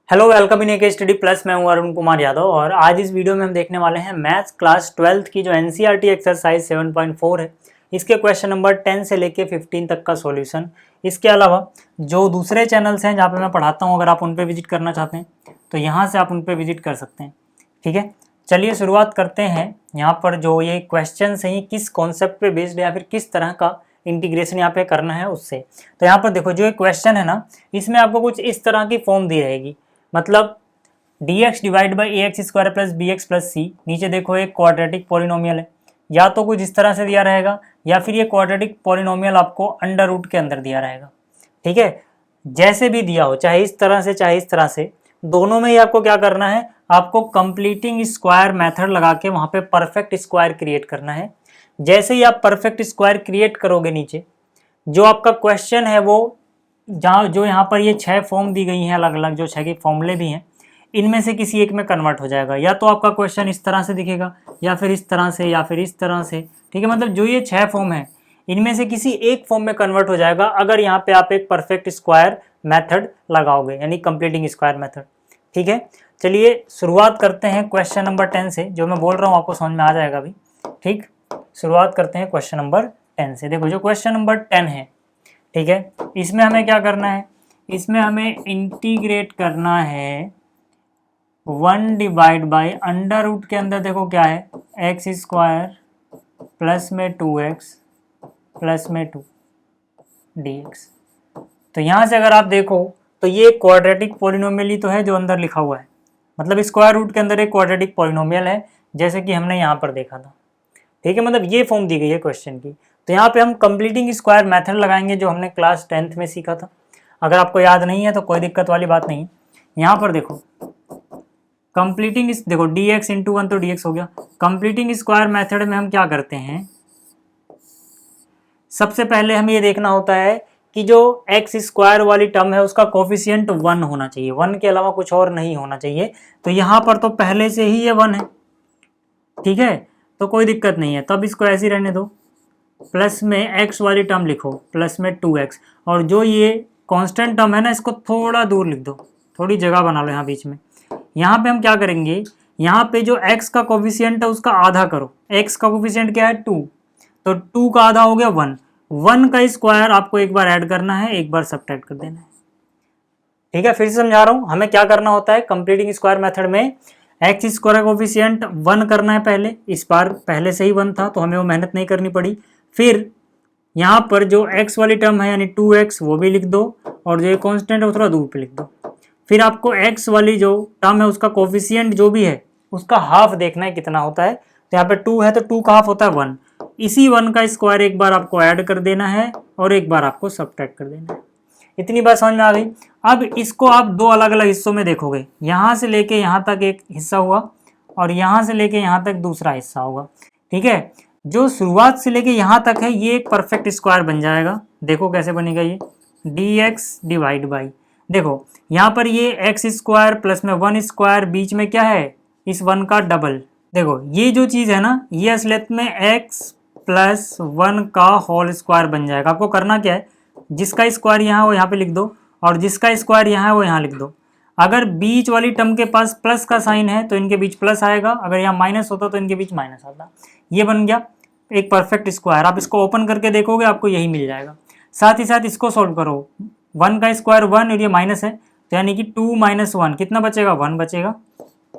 Hello welcome in के study plus. मैं हूं अरुण कुमार यादव और आज इस वीडियो में हम देखने वाले हैं मैथ्स क्लास 12th की जो एनसीईआरटी एक्सरसाइज 7.4 है इसके क्वेश्चन नंबर 10 से लेके 15 तक का सॉल्यूशन। इसके अलावा जो दूसरे चैनल्स हैं जहां पे मैं पढ़ाता हूं, अगर आप उन पे विजिट करना चाहते हैं तो यहां से आप उन पे विजिट कर सकते हैं। ठीक है, चलिए शुरुआत करते हैं। यहाँ पर जो ये क्वेश्चन है किस कॉन्सेप्ट पे बेस्ड है या फिर किस तरह का इंटीग्रेशन यहाँ पे करना है उससे। तो यहाँ पर देखो, जो ये क्वेश्चन है ना, इसमें आपको कुछ इस तरह की फॉर्म दी रहेगी, मतलब dx divide by A X square plus B X plus C. नीचे देखो एक क्वाड्रेटिक पॉलिनोमियल है, या तो कुछ इस तरह से दिया रहेगा या फिर ये क्वाड्रेटिक पॉलिनोमियल आपको अंडर रूट के अंदर दिया रहेगा। ठीक है, जैसे भी दिया हो, चाहे इस तरह से चाहे इस तरह से, दोनों में ही आपको क्या करना है, आपको कंप्लीटिंग स्क्वायर मेथड लगा के वहां पे परफेक्ट स्क्वायर क्रिएट करना है। जैसे ही आप परफेक्ट स्क्वायर क्रिएट करोगे, नीचे जो आपका क्वेश्चन है वो जहाँ जो यहाँ पर ये 6 फॉर्म दी गई हैं, अलग अलग जो 6 के फॉर्मूले भी हैं, इनमें से किसी एक में कन्वर्ट हो जाएगा। या तो आपका क्वेश्चन इस तरह से दिखेगा, या फिर इस तरह से, या फिर इस तरह से। ठीक है, मतलब जो ये 6 फॉर्म है इनमें से किसी एक फॉर्म में कन्वर्ट हो जाएगा अगर यहाँ पे आप एक परफेक्ट स्क्वायर मेथड लगाओगे, यानी कंप्लीटिंग स्क्वायर मेथड। ठीक है, चलिए शुरुआत करते हैं क्वेश्चन नंबर 10 से। जो मैं बोल रहा हूँ आपको समझ में आ जाएगा अभी। ठीक, शुरुआत करते हैं क्वेश्चन नंबर 10 से। देखो, जो क्वेश्चन नंबर 10 है, ठीक है, इसमें हमें क्या करना है, इसमें हमें इंटीग्रेट करना है 1 डिवाइड बाई अंडर रूट के अंदर देखो क्या है, एक्स स्क्वायर प्लस में 2x प्लस में 2 dx। तो यहाँ से अगर आप देखो तो ये क्वाड्रेटिक पॉलिनोमियल ही तो है जो अंदर लिखा हुआ है, मतलब स्क्वायर रूट के अंदर एक क्वाड्रेटिक पॉलिनोमियल है, जैसे कि हमने यहाँ पर देखा था। ठीक है, मतलब ये फॉर्म दी गई है क्वेश्चन की। तो यहाँ पे हम कंप्लीटिंग स्क्वायर मेथड लगाएंगे जो हमने क्लास 10th में सीखा था। अगर आपको याद नहीं है तो कोई दिक्कत वाली बात नहीं है। यहाँ पर देखो कंप्लीटिंग, देखो dx इंटू 1 तो dx हो गया। कंप्लीटिंग स्क्वायर मेथड में हम क्या करते हैं, सबसे पहले हमें ये देखना होता है कि जो एक्स स्क्वायर वाली टर्म है उसका कोफिशिएंट 1 होना चाहिए, 1 के अलावा कुछ और नहीं होना चाहिए। तो यहाँ पर तो पहले से ही ये 1 है। ठीक है, तो कोई दिक्कत नहीं है, तब इसको ऐसे ही रहने दो। प्लस में x वाली टर्म लिखो, प्लस में 2x, और जो ये कांस्टेंट टर्म है ना, इसको थोड़ा दूर लिख दो, थोड़ी जगह बना लो यहाँ बीच में। यहाँ पे हम क्या करेंगे, यहाँ पे जो x का कोफिशिएंट है उसका आधा करो। x का कोफिशिएंट क्या है, 2, तो 2 का आधा हो गया 1। 1 का स्क्वायर आपको एक बार ऐड करना है, एक बार सब्ट्रैक्ट कर देना है। ठीक है, फिर से समझा रहा हूँ, हमें क्या करना होता है कंप्लीटिंग स्क्वायर मेथड में, एक्स स्क्वायर कोफिशिएंट 1 करना है पहले। इस बार पहले से ही 1 था तो हमें वो मेहनत नहीं करनी पड़ी। फिर यहाँ पर जो x वाली टर्म है यानी 2x वो भी लिख दो, और जो कांस्टेंट है वो थोड़ा दूर पे लिख दो। फिर आपको x वाली जो टर्म है उसका कोफिशिएंट जो भी है उसका हाफ देखना है कितना होता है। तो यहाँ पे 2 है तो 2 का हाफ होता है 1। इसी 1 का स्क्वायर एक बार आपको ऐड कर देना है और एक बार आपको सब्ट्रैक्ट कर देना है। इतनी बात समझ में आ गई। अब इसको आप दो अलग अलग हिस्सों में देखोगे, यहाँ से लेके यहाँ तक एक हिस्सा हुआ और यहाँ से लेके यहाँ तक दूसरा हिस्सा होगा। ठीक है, जो शुरुआत से लेके यहाँ तक है ये एक परफेक्ट स्क्वायर बन जाएगा। देखो कैसे बनेगा ये, dx डिवाइड बाई, देखो यहाँ पर ये एक्स स्क्वायर प्लस में 1 स्क्वायर, बीच में क्या है, इस 1 का डबल। देखो ये जो चीज़ है ना, ये असलियत में x प्लस 1 का होल स्क्वायर बन जाएगा। आपको करना क्या है, जिसका स्क्वायर यहाँ वो यहाँ पे लिख दो, और जिसका स्क्वायर यहाँ है वो यहाँ लिख दो। अगर बीच वाली टर्म के पास प्लस का साइन है तो इनके बीच प्लस आएगा, अगर यहाँ माइनस होता तो इनके बीच माइनस आता। ये बन गया एक परफेक्ट स्क्वायर। आप इसको ओपन करके देखोगे आपको यही मिल जाएगा। साथ ही साथ इसको सॉल्व करो, 1 का स्क्वायर 1 और ये माइनस है, तो यानी कि 2 माइनस 1 कितना बचेगा, 1 बचेगा।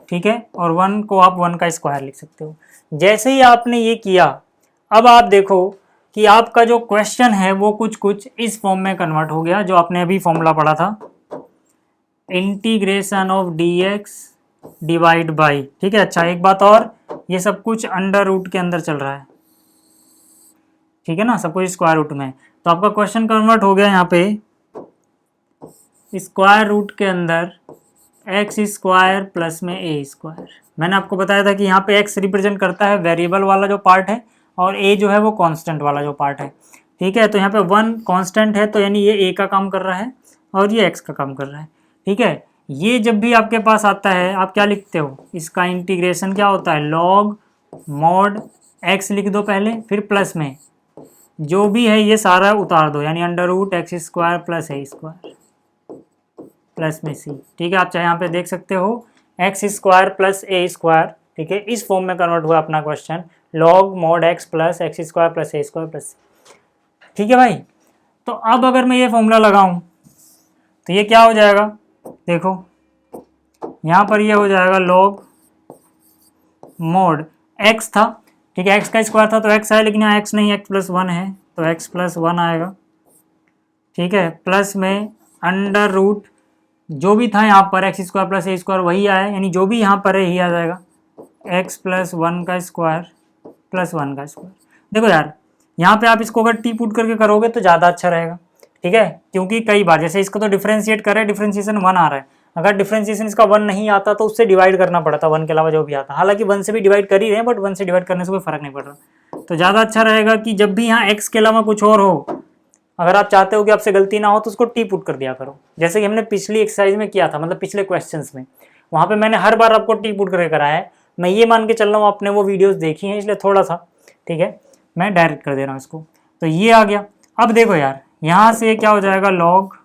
ठीक है, और 1 को आप 1 का स्क्वायर लिख सकते हो। जैसे ही आपने ये किया, अब आप देखो कि आपका जो क्वेश्चन है वो कुछ कुछ इस फॉर्म में कन्वर्ट हो गया जो आपने अभी फॉर्मूला पढ़ा था, integration of dx divide by. ठीक है, अच्छा एक बात और, ये सब कुछ अंडर रूट के अंदर चल रहा है। ठीक है ना, सब कुछ स्क्वायर रूट में, तो आपका क्वेश्चन कन्वर्ट हो गया यहाँ पे स्क्वायर रूट के अंदर एक्स स्क्वायर प्लस में ए स्क्वायर। मैंने आपको बताया था कि यहाँ पे एक्स रिप्रेजेंट करता है वेरिएबल वाला जो पार्ट है, और ए जो है वो कांस्टेंट वाला जो पार्ट है। ठीक है, तो यहाँ पे 1 कांस्टेंट है तो यानी ये ए का काम कर रहा है और ये एक्स का काम कर रहा है। ठीक है, ये जब भी आपके पास आता है आप क्या लिखते हो, इसका इंटीग्रेशन क्या होता है, लॉग मॉड एक्स लिख दो पहले, फिर प्लस में जो भी है ये सारा उतार दो, यानी under root X square plus A square. Plus में सी। ठीक है, आप चाहे यहाँ पे देख सकते हो X square plus A square. ठीक है, इस फॉर्म में कन्वर्ट हुआ अपना question, log mod x plus X square plus A square plus. ठीक है भाई, तो अब अगर मैं ये फॉर्मूला लगाऊं तो ये क्या हो जाएगा, देखो यहाँ पर ये हो जाएगा लॉग मोड एक्स था। ठीक है, एक्स का स्क्वायर था तो एक्स है, लेकिन यहाँ एक्स नहीं, एक्स प्लस वन है तो एक्स प्लस वन आएगा। ठीक है, प्लस में अंडर रूट जो भी था यहाँ पर x square plus A square वही आया, यानी जो भी यहाँ पर है यही आ जाएगा, एक्स प्लस वन का स्क्वायर प्लस वन का स्क्वायर। देखो यार, यहाँ पे आप इसको अगर टी पुट करके करोगे तो ज़्यादा अच्छा रहेगा। ठीक है, क्योंकि कई बार जैसे इसको तो डिफ्रेंशिएट कर रहे हैं, डिफ्रेंशिएशन वन आ रहा है, अगर डिफ्रेंशिएशन इसका वन नहीं आता तो उससे डिवाइड करना पड़ता, वन के अलावा जो भी आता। हालांकि वन से भी डिवाइड कर ही रहे हैं, बट वन से डिवाइड करने से कोई फर्क नहीं पड़ रहा। तो ज़्यादा अच्छा रहेगा कि जब भी यहाँ एक्स के अलावा कुछ और हो, अगर आप चाहते हो कि आपसे गलती ना हो तो उसको टी पुट कर दिया करो, जैसे कि हमने पिछली एक्सरसाइज में किया था, मतलब पिछले क्वेश्चंस में, वहाँ पे मैंने हर बार आपको टी पुट करके कराया है। मैं ये मान के चल रहा हूँ आपने वो वीडियोस देखी हैं, इसलिए थोड़ा सा, ठीक है, मैं डायरेक्ट कर दे रहा हूँ इसको। तो ये आ गया। अब देखो यार, यहाँ से क्या हो जाएगा, log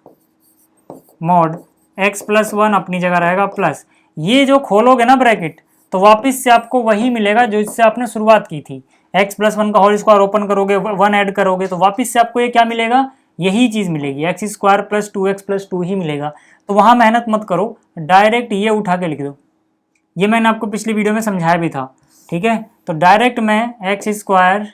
mod x plus one अपनी जगह रहेगा प्लस, ये जो खोलोगे ना ब्रैकेट तो वापस से आपको वही मिलेगा जो इससे आपने शुरुआत की थी। एक्स प्लस वन का होल स्क्वायर ओपन करोगे, वन ऐड करोगे तो वापस से आपको ये क्या मिलेगा, यही चीज़ मिलेगी, X square plus two X plus two ही मिलेगा। तो वहाँ मेहनत मत करो, डायरेक्ट ये उठा के लिख दो। ये मैंने आपको पिछली वीडियो में समझाया भी था। ठीक है, तो डायरेक्ट मैं x square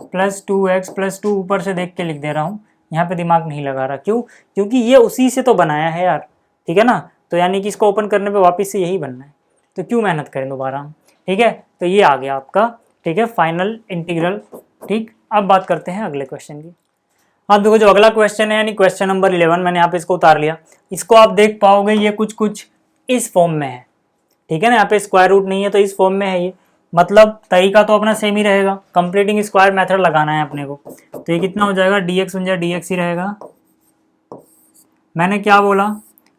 plus two X plus to ऊपर से देख के लिख दे रहा हूँ, यहाँ पे दिमाग नहीं लगा रहा। क्यों? क्योंकि ये उसी से तो बनाया है यार। ठीक है ना, तो यानी कि इसको ओपन करने पे वापस से यही बनना है, तो क्यों मेहनत करें दोबारा हम। ठीक है, तो ये आ गया आपका, ठीक है, फाइनल इंटीग्रल। ठीक, अब बात करते हैं अगले क्वेश्चन की। अब देखो जो अगला क्वेश्चन है, यानी क्वेश्चन नंबर 11, मैंने यहाँ पे इसको उतार लिया। इसको आप देख पाओगे ये कुछ कुछ इस फॉर्म में है। ठीक है ना, यहाँ पे स्क्वायर रूट नहीं है तो इस फॉर्म में है ये, मतलब तरीका तो अपना सेम ही रहेगा, कंप्लीटिंग स्क्वायर मेथड लगाना है अपने को। तो ये कितना हो जाएगा, dx बन जाए dx ही रहेगा। मैंने क्या बोला,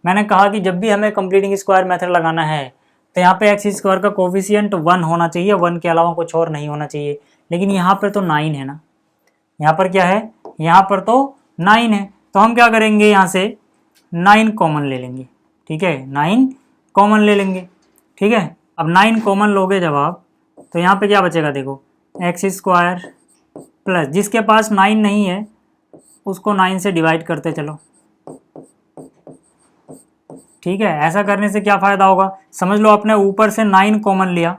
मैंने कहा कि जब भी हमें कंप्लीटिंग स्क्वायर मेथड लगाना है तो यहाँ पे एक्स स्क्वायर का कोफिशिएंट 1 होना चाहिए, 1 के अलावा कुछ और नहीं होना चाहिए। लेकिन यहाँ पर तो 9 है ना, यहाँ पर क्या है, यहाँ पर तो 9 है, तो हम क्या करेंगे, यहाँ से 9 कॉमन ले लेंगे। ठीक है, 9 कॉमन ले लेंगे। ठीक है, अब 9 कॉमन लोगे जब आप, तो यहाँ पे क्या बचेगा, देखो एक्स स्क्वायर प्लस, जिसके पास 9 नहीं है उसको 9 से डिवाइड करते चलो। ठीक है, ऐसा करने से क्या फ़ायदा होगा, समझ लो आपने ऊपर से 9 कॉमन लिया,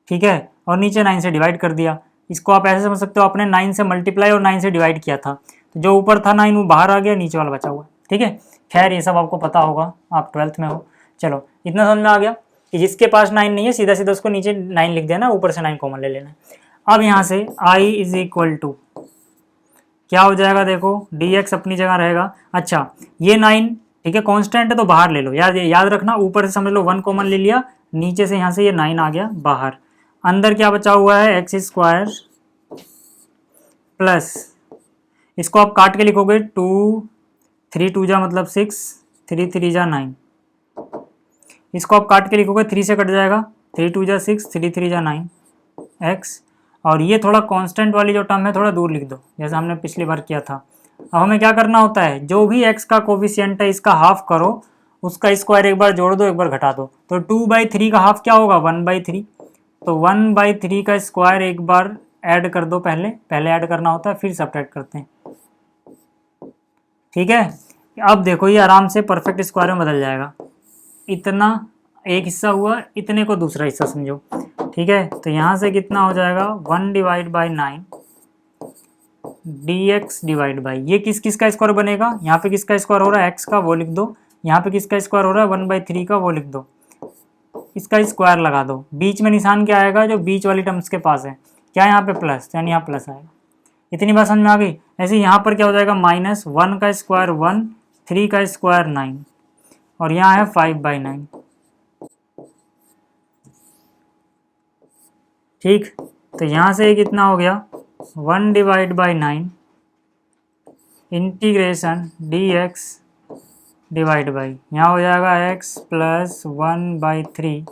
ठीक है, और नीचे 9 से डिवाइड कर दिया। इसको आप ऐसे समझ सकते हो, आपने 9 से मल्टीप्लाई और 9 से डिवाइड किया था, तो जो ऊपर था 9 वो बाहर आ गया, नीचे वाला बचा हुआ। ठीक है, खैर ये सब आपको पता होगा, आप 12th में हो। चलो इतना समझ में आ गया कि जिसके पास 9 नहीं है सीधा सीधा उसको नीचे 9 लिख देना, ऊपर से 9 कॉमन ले लेना। अब यहाँ से i इज इक्वल टू क्या हो जाएगा, देखो dx अपनी जगह रहेगा। अच्छा ये 9, ठीक है, कांस्टेंट है तो बाहर ले लो, याद रखना, ऊपर से समझ लो 1 कॉमन ले लिया, नीचे से यहाँ से ये 9 आ गया बाहर। अंदर क्या बचा हुआ है, एक्स स्क्वायर प्लस, इसको आप काट के लिखोगे 2 3 2 जा मतलब 6, 3 3 जा 9, इसको आप काट के लिखोगे 3 से कट जाएगा, 3 2 जा 6, 3 3 जा 9 एक्स। और ये थोड़ा कांस्टेंट वाली जो टर्म है थोड़ा दूर लिख दो, जैसा हमने पिछली बार किया था। अब हमें क्या करना होता है, जो भी x का कोफिशिएंट है इसका हाफ करो, उसका स्क्वायर एक बार जोड़ दो एक बार घटा दो, तो 2/3 का हाफ क्या होगा, 1/3। तो 1/3 का स्क्वायर एक बार ऐड कर दो, पहले ऐड करना होता है फिर सब्ट्रैक्ट करते हैं। ठीक है, अब देखो ये आराम से परफेक्ट स्क्वायर में बदल जाएगा, इतना एक हिस्सा हुआ, इतने को दूसरा हिस्सा समझो। ठीक है, तो यहाँ से कितना हो जाएगा, 1/9 dx डिवाइड बाई, ये किसका स्क्वायर बनेगा, यहाँ पे किसका स्क्वायर हो रहा है, x का, वो लिख दो। यहाँ पे किसका स्क्वायर हो रहा है, 1/3 का, वो लिख दो। इसका स्क्वायर लगा दो, बीच में निशान क्या आएगा, जो बीच वाली टर्म्स के पास है, क्या यहाँ पे प्लस, यानी यहाँ प्लस आएगा। इतनी बात समझ में आ गई। ऐसे यहाँ पर क्या हो जाएगा, -1 का स्क्वायर 1, 3 का स्क्वायर 9, और यहाँ है 5/9। ठीक, तो यहाँ से कितना हो गया, 1/9 इंटीग्रेशन dx डिवाइड बाई, यहाँ हो जाएगा x प्लस 1/3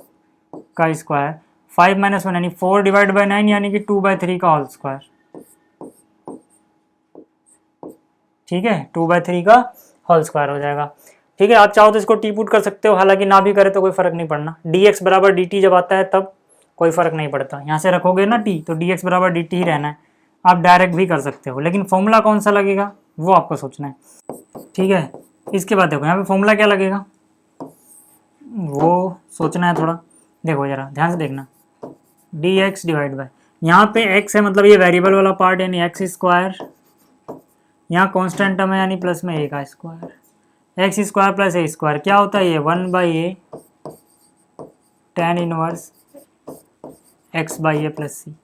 का स्क्वायर, 5 - 1 यानी 4/9 यानी कि 2/3 का होल स्क्वायर। ठीक है, 2/3 का होल स्क्वायर हो जाएगा। ठीक है, आप चाहो तो इसको टी पुट कर सकते हो, हालांकि ना भी करे तो कोई फर्क नहीं पड़ना। dx बराबर dt जब आता है तब कोई फर्क नहीं पड़ता, यहाँ से रखोगे ना t तो dx बराबर dt ही रहना है। आप डायरेक्ट भी कर सकते हो, लेकिन फॉर्मूला कौन सा लगेगा वो आपको सोचना है। ठीक है, इसके बाद देखो यहाँ पे फॉर्मूला क्या लगेगा वो सोचना है थोड़ा। देखो जरा ध्यान से देखना, dx डिवाइड बाय, यहाँ पे x है मतलब ये वेरिएबल वाला पार्ट यानी एक्स स्क्वायर, यहाँ कॉन्स्टेंट टर्म है यानी प्लस में a का square, X square plus A square क्या होता है ये 1/a tan inverse x by A plus C.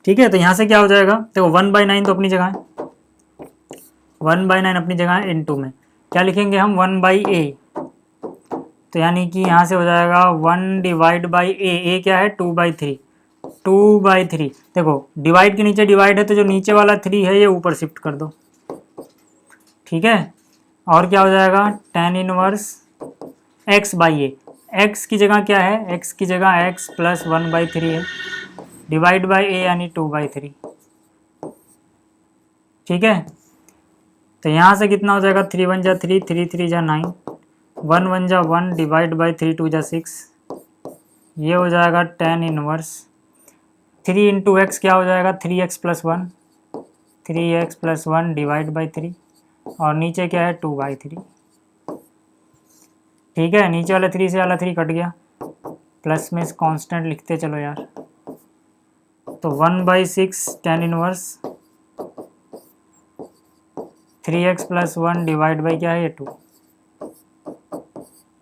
ठीक है, तो यहाँ से क्या हो जाएगा, देखो 1/9 तो अपनी जगह है, 1/9 अपनी जगह है, इनटू में क्या लिखेंगे हम 1/a, तो यानी कि यहाँ से हो जाएगा 1 डिवाइड बाई ए क्या है 2/3, 2/3। देखो डिवाइड के नीचे डिवाइड है तो जो नीचे वाला 3 है ये ऊपर शिफ्ट कर दो। ठीक है, और क्या हो जाएगा tan inverse x by A, x की जगह क्या है, x की जगह x प्लस 1/3 है, डिवाइड बाई ए यानी 2/3। ठीक है, तो यहाँ से कितना हो जाएगा 3 1 जा 3, 3 3 जा 9, 1 1 जा 1, डिवाइड बाई 3 2 जा 6, ये हो जाएगा tan इनवर्स 3 इंटू एक्स क्या हो जाएगा 3x plus 1, 3x plus 1 divide by 3, और नीचे क्या है 2/3। ठीक है, नीचे वाला 3 से वाला 3 कट गया, प्लस में कांस्टेंट लिखते चलो यार, तो 1/6 tan inverse 3x plus 1 divide by क्या है ये 2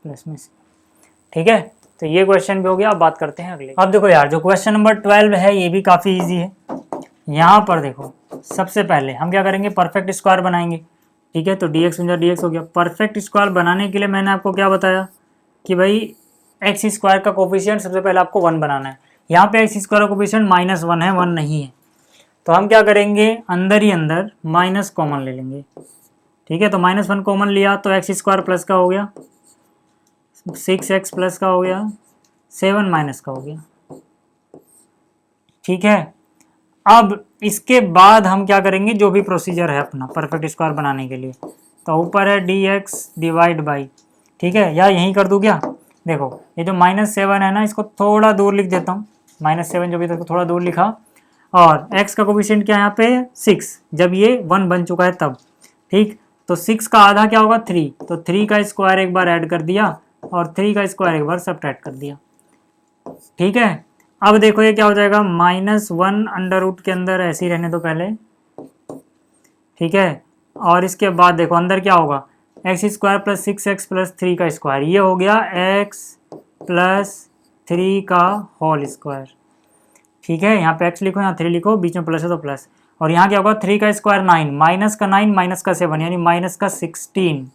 प्लस में से। ठीक है, तो ये क्वेश्चन भी हो गया। अब बात करते हैं अगले। अब देखो यार जो क्वेश्चन नंबर 12 है ये भी काफ़ी इजी है। यहाँ पर देखो सबसे पहले हम क्या करेंगे, परफेक्ट स्क्वायर बनाएंगे। ठीक है, तो dx बन जा dx हो गया। परफेक्ट स्क्वायर बनाने के लिए मैंने आपको क्या बताया कि भाई एक्स स्क्वायर का कोफिशिएंट सबसे पहले आपको 1 बनाना है। यहाँ पे एक्स स्क्वायर का कोफिशिएंट -1 है, 1 नहीं है, तो हम क्या करेंगे अंदर ही अंदर माइनस कॉमन ले लेंगे। ठीक है, तो -1 कॉमन लिया तो एक्स स्क्वायर प्लस का हो गया, 6x प्लस का हो गया, 7 माइनस का हो गया। ठीक है, अब इसके बाद हम क्या करेंगे, जो भी प्रोसीजर है अपना परफेक्ट स्क्वायर बनाने के लिए, तो ऊपर है dx डिवाइड बाई, ठीक है, या यहीं कर दूँ क्या, देखो ये जो -7 है ना इसको थोड़ा दूर लिख देता हूँ, -7 जो भी तक थोड़ा दूर लिखा, और x का कोफिशिएंट क्या है यहाँ पे 6, जब ये 1 बन चुका है तब। ठीक, तो 6 का आधा क्या होगा 3, तो 3 का स्क्वायर एक बार ऐड कर दिया और 3 का स्क्वायर एक बार सब्ट्रैक्ट कर दिया। ठीक है, अब देखो ये क्या हो जाएगा -1 अंडर रूट के अंदर ऐसे ही रहने दो पहले। ठीक है, और इसके बाद देखो अंदर क्या होगा x square plus 6x plus 3 का स्क्वायर, ये हो गया x प्लस 3 का होल स्क्वायर। ठीक है, यहाँ पे x लिखो यहाँ 3 लिखो, बीच में प्लस है तो प्लस, और यहाँ क्या होगा 3 का स्क्वायर 9, माइनस का 9 माइनस का 7 यानी माइनस का 16।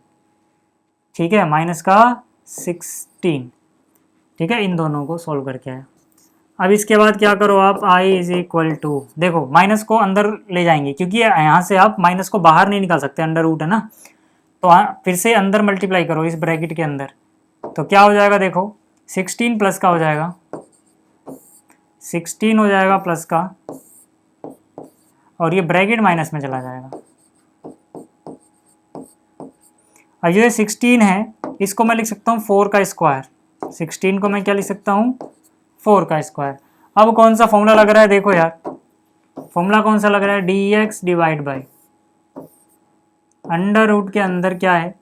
ठीक है, माइनस का 16। ठीक है, इन दोनों को सॉल्व करके आया। अब इसके बाद क्या करो आप i इज इक्वल टू, देखो माइनस को अंदर ले जाएंगे क्योंकि यहाँ से आप माइनस को बाहर नहीं निकाल सकते, अंडर रूट है ना, तो फिर से अंदर मल्टीप्लाई करो इस ब्रैकेट के अंदर, तो क्या हो जाएगा देखो 16 प्लस का हो जाएगा, 16 हो जाएगा प्लस का, और ये ब्रैकेट माइनस में चला जाएगा। अब ये 16 है इसको मैं लिख सकता हूँ 4 का स्क्वायर, 16 को मैं क्या लिख सकता हूँ 4 का स्क्वायर। अब कौन सा फॉर्मूला लग रहा है, देखो यार फॉर्मूला कौन सा लग रहा है, dx divide by under root के अंदर क्या है,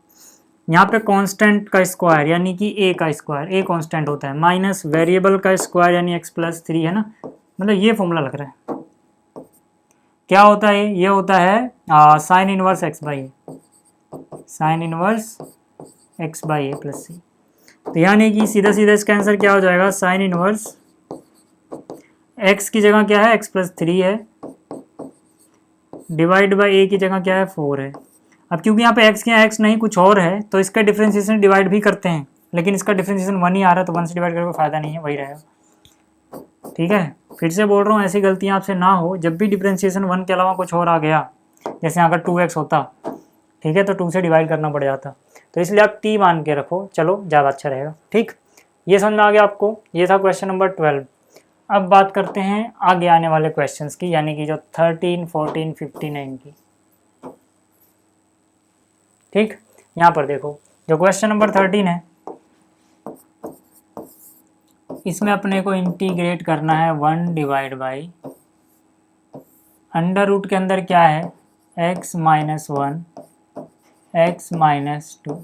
यहाँ पे कांस्टेंट का स्क्वायर यानी कि a का स्क्वायर, a कांस्टेंट होता है, माइनस वेरिएबल का स्क्वायर यानी x प्लस 3 है ना, मतलब ये फॉर्मूला लग रहा है। क्या होता है ये होता है sine inverse x by A, sine inverse x by A plus C, तो यानी कि सीधा सीधा इसका आंसर क्या हो जाएगा, साइन इनवर्स x की जगह क्या है x प्लस 3 है, डिवाइड बाई a की जगह क्या है 4 है। अब क्योंकि यहाँ पे x के यहाँ x नहीं कुछ और है तो इसका डिफ्रेंशिएशन डिवाइड भी करते हैं, लेकिन इसका डिफ्रेंशिएशन 1 ही आ रहा है तो 1 से डिवाइड करके फ़ायदा नहीं है, वही रहेगा। ठीक है, फिर से बोल रहा हूँ ऐसी गलतियाँ आपसे ना हो, जब भी डिफ्रेंशिएशन 1 के अलावा कुछ और आ गया, जैसे अगर 2x होता, ठीक है, तो 2 से डिवाइड करना पड़ जाता, तो इसलिए आप t मान के रखो, चलो ज़्यादा अच्छा रहेगा। ठीक, ये समझ में आ गया आपको, ये था क्वेश्चन नंबर 12। अब बात करते हैं आगे आने वाले क्वेश्चंस की, यानी कि जो 13, 14, 15 है इनकी। ठीक, यहाँ पर देखो जो क्वेश्चन नंबर 13 है इसमें अपने को इंटीग्रेट करना है 1 डिवाइड बाई अंडर रूट के अंदर क्या है x माइनस 1 x माइनस 2।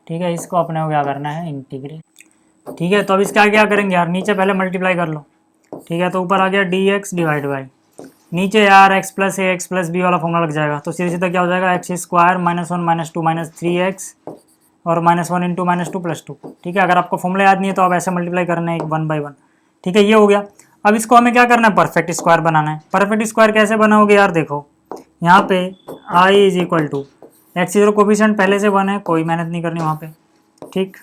ठीक है, इसको अपने को क्या करना है इंटीग्रेट। ठीक है, तो अब इसका क्या करेंगे यार, नीचे पहले मल्टीप्लाई कर लो। ठीक है, तो ऊपर आ गया dx डिवाइड बाई नीचे यार x प्लस ए एक्स प्लस बी वाला फॉर्मूला लग जाएगा, तो सीधे सीधा क्या हो जाएगा x square minus 1 minus 2 minus 3x और माइनस 1 इंटू माइनस 2 प्लस 2। ठीक है, अगर आपको फॉर्मूला याद नहीं है तो आप ऐसे मल्टीप्लाई करना है 1 बाई 1। ठीक है, ये हो गया। अब इसको हमें क्या करना है, परफेक्ट स्क्वायर बनाना है। परफेक्ट स्क्वायर कैसे बनाओगे यार, देखो यहाँ पे i is equal to x zero coefficient पहले से 1 है, कोई मेहनत नहीं करनी वहाँ पे। ठीक,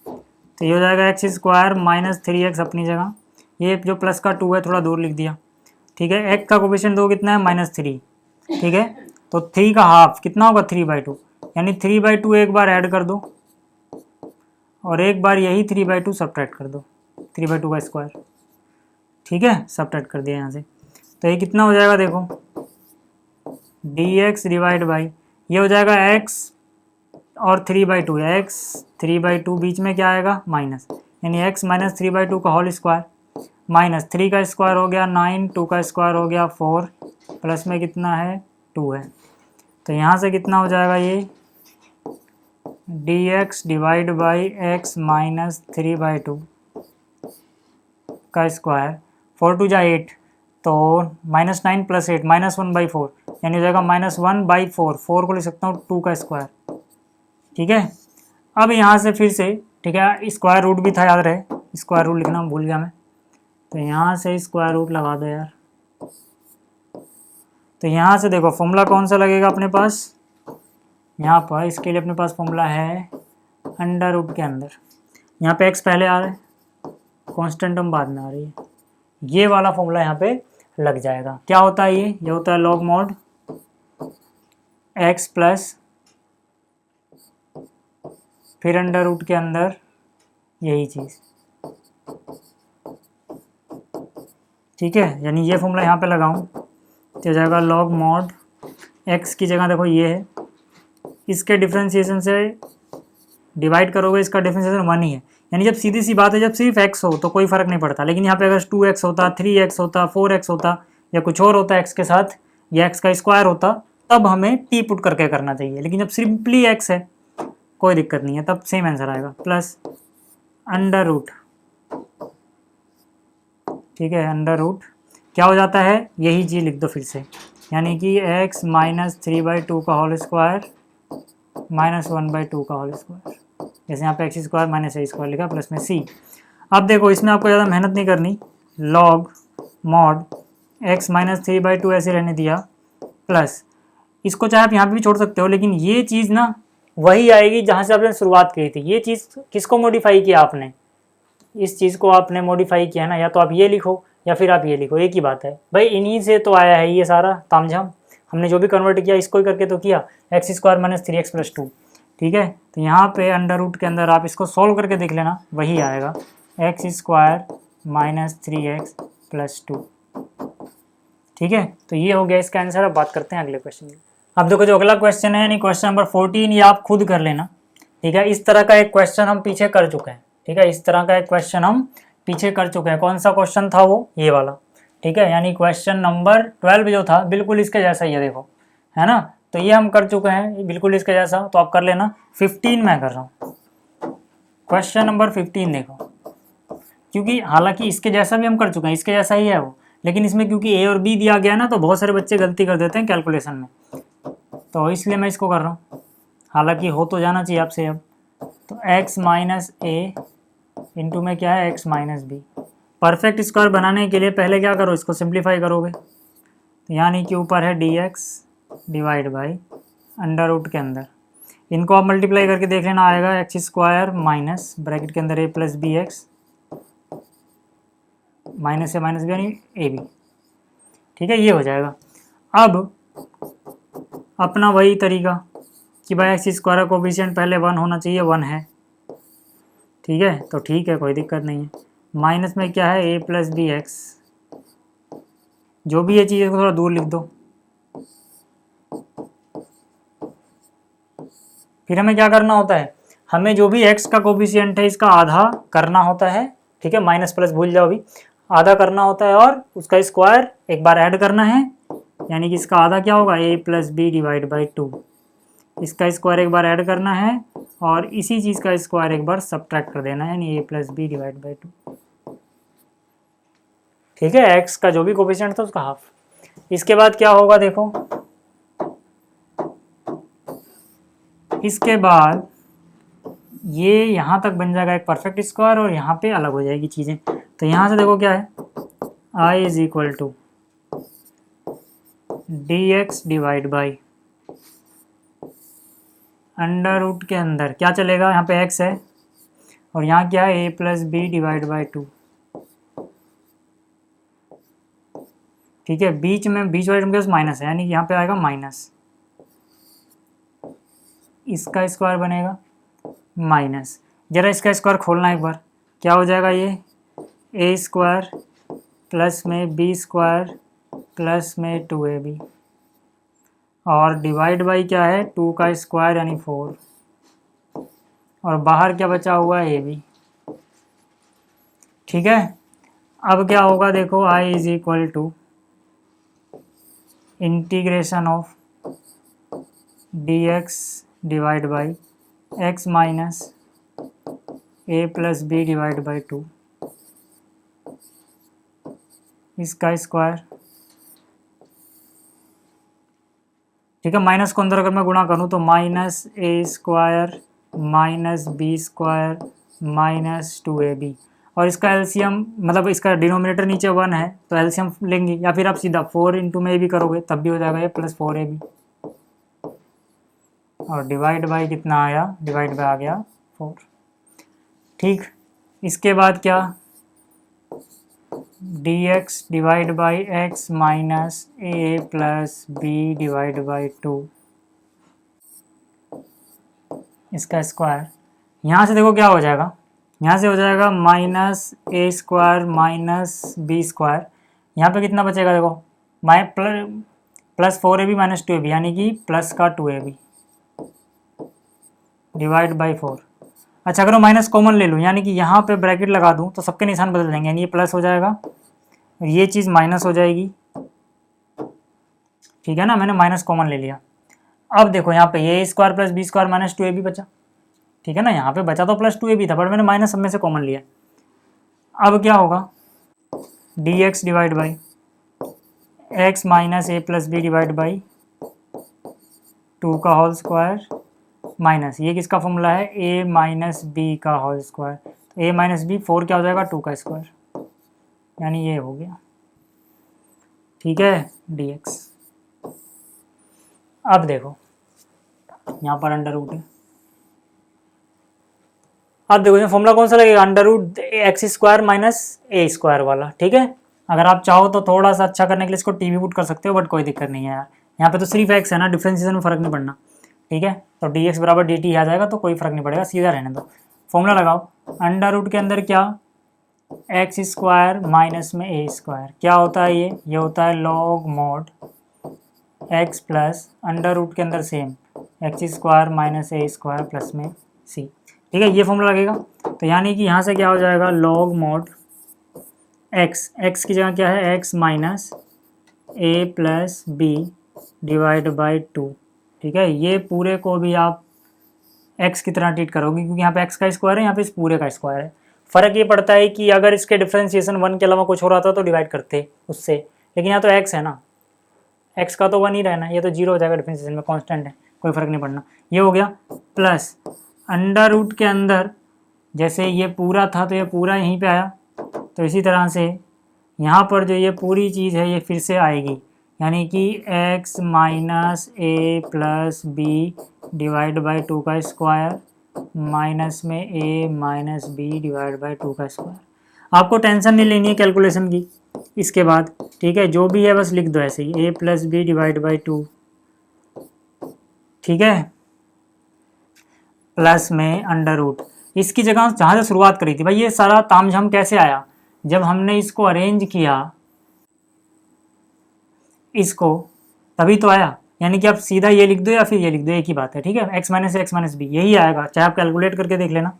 तो ये हो जाएगा एक्स स्क्वायर माइनस 3x अपनी जगह, ये जो प्लस का 2 है थोड़ा दूर लिख दिया। ठीक है, एक्स का कोफिशिएंट दो कितना है -3। ठीक है, तो 3 का हाफ कितना होगा 3/2, यानी 3/2 एक बार ऐड कर दो और एक बार यही 3/2 सब्ट्रैक्ट कर दो, 3/2 का स्क्वायर। ठीक है, सब्ट्रैक्ट कर दिया यहाँ से, तो ये कितना हो जाएगा देखो dx डिवाइड बाई ये हो जाएगा x और 3/2 है, x 3/2 बीच में क्या आएगा माइनस, यानी x माइनस 3/2 का होल स्क्वायर माइनस 3 का स्क्वायर हो गया 9, 2 का स्क्वायर हो गया 4, प्लस में कितना है 2 है। तो यहाँ से कितना हो जाएगा ये dx divide by x minus 3/2 का स्क्वायर 4 2 जा 8, तो -9 प्लस 8 -1/4, यानी हो जाएगा -1/4, 4 को लिख सकता हूँ 2 का स्क्वायर। ठीक है, अब यहाँ से फिर से ठीक है स्क्वायर रूट भी था, याद रहे स्क्वायर रूट लिखना भूल गया मैं, तो यहाँ से स्क्वायर रूट लगा दो यार। तो यहाँ से देखो फॉर्मूला कौन सा लगेगा अपने पास, यहाँ पर इसके लिए अपने पास फॉर्मूला है अंडर रूट के अंदर, यहाँ पे x पहले आ रहा है, कांस्टेंट टर्म बाद में आ रही है, ये वाला फॉर्मूला यहाँ पे लग जाएगा। क्या होता है ये होता है लॉग मॉड x प्लस फिर अंडर रूट के अंदर यही चीज़। ठीक है, यानी ये फॉर्मूला यहाँ पे लगाऊं तो हो जाएगा लॉग मॉड x की जगह देखो ये है, इसके डिफ्रेंशिएशन से डिवाइड करोगे, इसका डिफ्रेंशिएशन 1 ही है, यानी जब सीधी सी बात है जब सिर्फ x हो तो कोई फ़र्क नहीं पड़ता, लेकिन यहाँ पे अगर 2x होता 3x होता 4x होता या कुछ और होता x के साथ या x का स्क्वायर होता तब हमें t पुट करके करना चाहिए, लेकिन जब सिंपली x है कोई दिक्कत नहीं है, तब सेम आंसर आएगा प्लस अंडर रूट। ठीक है, अंडर रूट क्या हो जाता है यही चीज़ लिख दो फिर से, यानी कि x माइनस 3/2 का होल स्क्वायर माइनस 1/2 का होल स्क्वायर, जैसे यहाँ पे एक्स स्क्वायर माइनस ए स्क्वायर लिखा प्लस में c। अब देखो इसमें आपको ज़्यादा मेहनत नहीं करनी, लॉग मॉड x माइनस 3/2 ऐसे रहने दिया प्लस, इसको चाहे आप यहाँ पे भी छोड़ सकते हो, लेकिन ये चीज़ ना वही आएगी जहाँ से आपने शुरुआत की थी। ये चीज़ किसको मॉडिफाई किया आपने, इस चीज़ को आपने मॉडिफाई किया ना, या तो आप ये लिखो या फिर आप ये लिखो, एक ही बात है भाई, इन्हीं से तो आया है ये सारा तामझाम, हमने जो भी कन्वर्ट किया इसको ही करके तो किया, x square minus 3x plus 2। ठीक है, तो यहाँ पे अंडर रूट के अंदर आप इसको सॉल्व करके देख लेना, वही आएगा x square minus 3x plus 2। ठीक है, तो ये हो गया इसका आंसर। अब बात करते हैं अगले क्वेश्चन की। अब देखो जो अगला क्वेश्चन है यानी क्वेश्चन नंबर 14, ये आप खुद कर लेना। ठीक है, इस तरह का एक क्वेश्चन हम पीछे कर चुके हैं। ठीक है, इस तरह का एक क्वेश्चन हम पीछे कर चुके हैं। कौन सा क्वेश्चन था वो, ये वाला। ठीक है, यानी क्वेश्चन नंबर 12 जो था बिल्कुल इसके जैसा ही है, देखो है ना, तो ये हम कर चुके हैं बिल्कुल इसके जैसा, तो आप कर लेना। 15 मैं कर रहा हूँ, क्वेश्चन नंबर 15 देखो, क्योंकि हालांकि इसके जैसा भी हम कर चुके हैं, इसके जैसा ही है वो, लेकिन इसमें क्योंकि ए और बी दिया गया ना, तो बहुत सारे बच्चे गलती कर देते हैं कैलकुलेशन में, तो इसलिए मैं इसको कर रहा हूँ। हालांकि हो तो जाना चाहिए आपसे अब, तो x माइनस ए इंटू में क्या है x minus b. Perfect square बनाने के लिए पहले क्या करो, इसको सिंप्लीफाई करोगे, तो यानी कि ऊपर है dx divide by under root के अंदर, इनको आप मल्टीप्लाई करके देख लेना, आएगा एक्स स्क्वायर माइनस ब्रैकेट के अंदर a plus B x minus a minus b यानी ए बी। ठीक है, ये हो जाएगा। अब अपना वही तरीका कि भाई एक्स स्क्वायर का कोफिशिएंट पहले 1 होना चाहिए, 1 है। ठीक है, तो ठीक है कोई दिक्कत नहीं है। माइनस में क्या है a प्लस बी एक्स, जो भी ये चीज़ को थोड़ा दूर लिख दो। फिर हमें क्या करना होता है, हमें जो भी x का कोफिशिएंट है इसका आधा करना होता है, ठीक है, माइनस प्लस भूल जाओ अभी, आधा करना होता है और उसका स्क्वायर एक बार ऐड करना है, यानी कि इसका आधा क्या होगा a plus b divide by 2, इसका स्क्वायर एक बार ऐड करना है और इसी चीज़ का स्क्वायर एक बार सब्ट्रैक्ट कर देना है, यानी a plus b divide by 2, ठीक है, x का जो भी कोफिशिएंट था उसका हाफ। इसके बाद क्या होगा देखो, इसके बाद ये यहाँ तक बन जाएगा एक परफेक्ट स्क्वायर और यहाँ पे अलग हो जाएगी चीज़ें। तो यहाँ से देखो क्या है, i is equal to d x divide by under root के अंदर क्या चलेगा, यहाँ पे x है और यहाँ क्या है a plus b divide by 2, ठीक है, बीच वाले टर्म के पास माइनस है, यानी यहाँ पे आएगा माइनस, इसका स्क्वायर बनेगा माइनस, जरा इसका स्क्वायर खोलना एक बार, क्या हो जाएगा ये a स्क्वायर प्लस में b स्क्वायर प्लस में 2ab और डिवाइड बाई क्या है 2 का स्क्वायर यानी 4 और बाहर क्या बचा हुआ है ab, ठीक है। अब क्या होगा देखो, i is equal to integration of d x divide by x minus a plus b divide by 2, इसका स्क्वायर, ठीक है, माइनस को अंदर अगर मैं गुणा करूँ तो minus a square minus b square minus 2ab और इसका एलसीएम मतलब इसका डिनोमिनेटर नीचे 1 है तो एलसीएम लेंगे, या फिर आप सीधा 4 इंटू में भी करोगे तब भी हो जाएगा ये प्लस 4ab और डिवाइड बाई कितना आया, डिवाइड बाई आ गया 4, ठीक। इसके बाद क्या, d x divide by x minus a plus b divide by 2, इसका स्क्वायर, यहाँ से देखो क्या हो जाएगा, यहाँ से हो जाएगा माइनस ए स्क्वायर माइनस बी स्क्वायर, यहाँ पे कितना बचेगा देखो, प्लस 4ab माइनस 2ab यानी कि प्लस का 2ab डिवाइड बाई 4। अच्छा अगर मैं माइनस कॉमन ले लूँ यानी कि यहाँ पे ब्रैकेट लगा दूँ तो सबके निशान बदल जाएंगे, यानी ये प्लस हो जाएगा ये चीज़ माइनस हो जाएगी, ठीक है ना, मैंने माइनस कॉमन ले लिया। अब देखो यहाँ पे A square plus B square minus 2ab बचा, ठीक है ना, यहाँ पे बचा तो प्लस 2ab था बट मैंने माइनस सब में से कॉमन लिया। अब क्या होगा, d x divide by x minus a plus b divide by 2 का होल स्क्वायर माइनस ये किसका फॉर्मूला है, a माइनस बी का होल स्क्वायर, तो a माइनस बी 4 क्या हो जाएगा 2 का स्क्वायर, यानी ये हो गया, ठीक है, dx। अब देखो यहाँ पर अंडर रूट है, अब देखो ये फॉर्मूला कौन सा लगेगा, under root X square minus ए स्क्वायर वाला, ठीक है। अगर आप चाहो तो थोड़ा सा अच्छा करने के लिए इसको टीवी पुट कर सकते हो बट कोई दिक्कत नहीं है यार, यहाँ पे तो सिर्फ एक्स है ना, डिफ्रेंशिएशन में फर्क नहीं पड़ना, ठीक है, तो डी एक्स बराबर डी टी आ जाएगा तो कोई फर्क नहीं पड़ेगा, सीधा रहने दो। फॉर्मूला लगाओ, अंडर रूट के अंदर क्या एक्स स्क्वायर माइनस में ए स्क्वायर, क्या होता है ये होता है log mod x plus under root के अंदर सेम एक्स स्क्वायर माइनस ए स्क्वायर प्लस में सी, ठीक है, ये फॉर्मूला लगेगा। तो यानी कि यहाँ से क्या हो जाएगा लॉग मॉड एक्स की जगह क्या है x minus a plus b divide by 2, ठीक है, ये पूरे को भी आप x की तरह ट्रीट करोगे क्योंकि यहाँ पे x का स्क्वायर है, यहाँ पे इस पूरे का स्क्वायर है। फ़र्क ये पड़ता है कि अगर इसके डिफ्रेंशिएशन 1 के अलावा कुछ हो रहा था तो डिवाइड करते उससे, लेकिन यहाँ तो x है ना, x का तो 1 ही रहना, ये तो 0 हो जाएगा, डिफ्रेंशिएशन में कांस्टेंट है, कोई फ़र्क नहीं पड़ना। ये हो गया प्लस अंडर रूट के अंदर जैसे ये पूरा था तो ये पूरा यहीं पर आया, तो इसी तरह से यहाँ पर जो ये पूरी चीज़ है ये फिर से आएगी, यानी कि x minus a plus b divide by 2 का स्क्वायर माइनस में a minus b divide by 2 का स्क्वायर। आपको टेंशन नहीं लेनी है कैलकुलेशन की इसके बाद, ठीक है, जो भी है बस लिख दो ऐसे ही a plus b divide by 2, ठीक है, प्लस में अंडर रूट, इसकी जगह जहाँ से शुरुआत करी थी भाई, ये सारा तामझाम कैसे आया, जब हमने इसको अरेंज किया इसको तभी तो आया, यानी कि आप सीधा ये लिख दो या फिर ये लिख दो, एक ही बात है, ठीक है। x minus x minus b यही आएगा, चाहे आप कैलकुलेट करके देख लेना,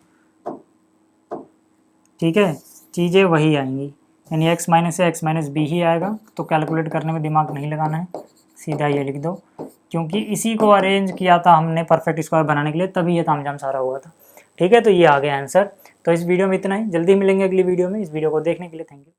ठीक है, चीज़ें वही आएंगी, यानी x minus x minus B ही आएगा। तो कैलकुलेट करने में दिमाग नहीं लगाना है, सीधा ये लिख दो, क्योंकि इसी को अरेंज किया था हमने परफेक्ट स्क्वायर बनाने के लिए, तभी ये तामझाम सारा हुआ था, ठीक है। तो ये आ गया आंसर। तो इस वीडियो में इतना ही, जल्दी मिलेंगे अगली वीडियो में। इस वीडियो को देखने के लिए थैंक यू।